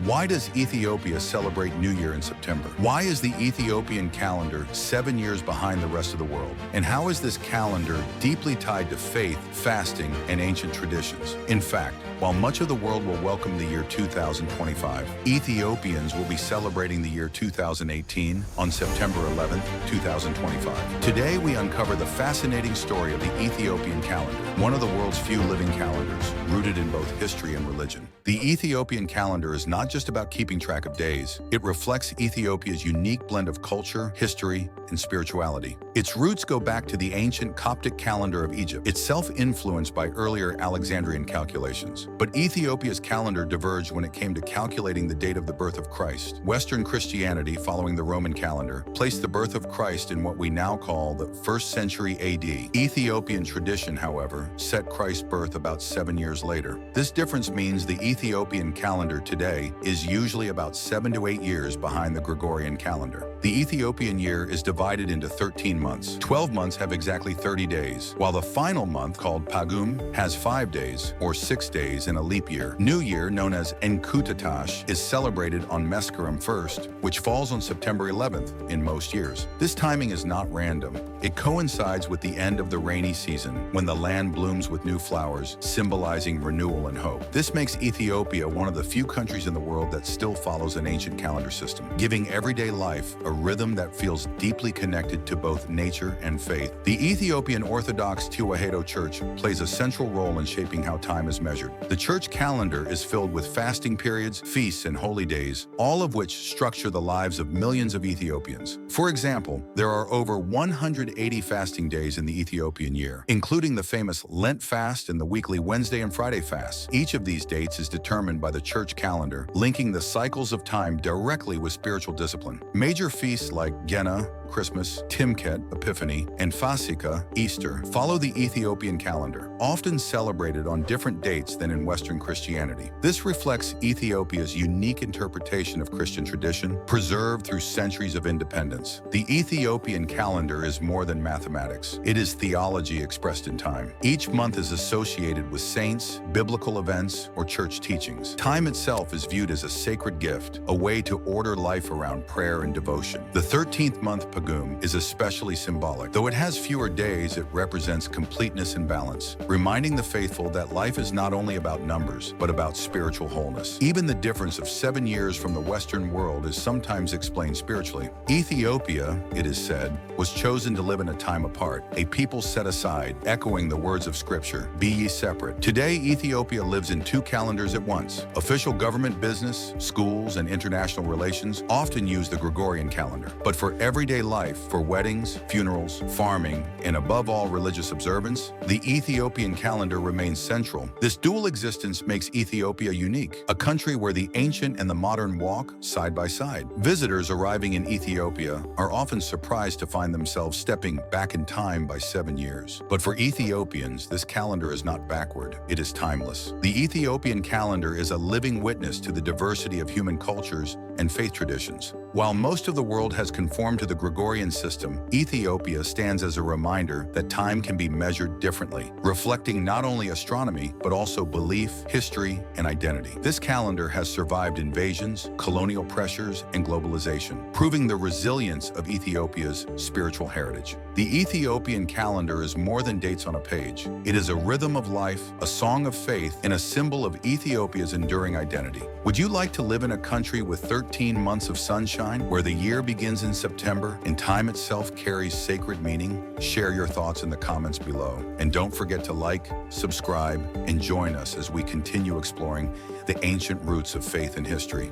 Why does Ethiopia celebrate New Year in September? Why is the Ethiopian calendar 7 years behind the rest of the world? And how is this calendar deeply tied to faith, fasting, and ancient traditions? In fact, while much of the world will welcome the year 2025, Ethiopians will be celebrating the year 2018 on September 11, 2025. Today, we uncover the fascinating story of the Ethiopian calendar, one of the world's few living calendars, rooted in both history and religion. The Ethiopian calendar is not just about keeping track of days. It reflects Ethiopia's unique blend of culture, history, and spirituality. Its roots go back to the ancient Coptic calendar of Egypt, itself influenced by earlier Alexandrian calculations. But Ethiopia's calendar diverged when it came to calculating the date of the birth of Christ. Western Christianity, following the Roman calendar, placed the birth of Christ in what we now call the 1st century AD. Ethiopian tradition, however, set Christ's birth about 7 years later. This difference means the Ethiopian calendar today is usually about 7 to 8 years behind the Gregorian calendar. The Ethiopian year is divided into 13 months. 12 months have exactly 30 days, while the final month, called Pagume, has 5 days, or 6 days in a leap year. New Year, known as Enkutatash, is celebrated on Mescharim 1st, which falls on September 11th in most years. This timing is not random. It coincides with the end of the rainy season, when the land blooms with new flowers, symbolizing renewal and hope. This makes Ethiopia one of the few countries in the world that still follows an ancient calendar system, giving everyday life a rhythm that feels deeply connected to both nature and faith. The Ethiopian Orthodox Tewahedo Church plays a central role in shaping how time is measured. The church calendar is filled with fasting periods, feasts, and holy days, all of which structure the lives of millions of Ethiopians. For example, there are over 180 fasting days in the Ethiopian year, including the famous Lent fast and the weekly Wednesday and Friday fasts. Each of these dates is determined by the church calendar, linking the cycles of time directly with spiritual discipline. Major feasts like Gena, Christmas, Timket, Epiphany, and Fasika, Easter, follow the Ethiopian calendar, often celebrated on different dates than in Western Christianity. This reflects Ethiopia's unique interpretation of Christian tradition, preserved through centuries of independence. The Ethiopian calendar is more than mathematics. It is theology expressed in time. Each month is associated with saints, biblical events, or church teachings. Time itself is viewed as a sacred gift, a way to order life around prayer and devotion. The 13th month, Pagume, is especially symbolic. Though it has fewer days, it represents completeness and balance, reminding the faithful that life is not only about numbers, but about spiritual wholeness. Even the difference of 7 years from the Western world is sometimes explained spiritually. Ethiopia, it is said, was chosen to live in a time apart, a people set aside, echoing the words of Scripture, "Be ye separate." Today, Ethiopia lives in 2 calendars at once. Official government business, schools, and international relations often use the Gregorian calendar. But for everyday life, for weddings, funerals, farming, and above all religious observance, the Ethiopian calendar remains central. This dual existence makes Ethiopia unique, a country where the ancient and the modern walk side by side. Visitors arriving in Ethiopia are often surprised to find themselves stepping back in time by 7 years. But for Ethiopians, this calendar is not backward, it is timeless. The Ethiopian calendar is a living witness to the diversity of human cultures and faith traditions. While most of the world has conformed to the Gregorian system, Ethiopia stands as a reminder that time can be measured differently, reflecting not only astronomy, but also belief, history, and identity. This calendar has survived invasions, colonial pressures, and globalization, proving the resilience of Ethiopia's spiritual heritage. The Ethiopian calendar is more than dates on a page. It is a rhythm of life, a song of faith, and a symbol of Ethiopia's enduring identity. Would you like to live in a country with 13 months of sunshine, where the year begins in September and time itself carries sacred meaning? Share your thoughts in the comments below. And don't forget to like, subscribe, and join us as we continue exploring the ancient roots of faith and history.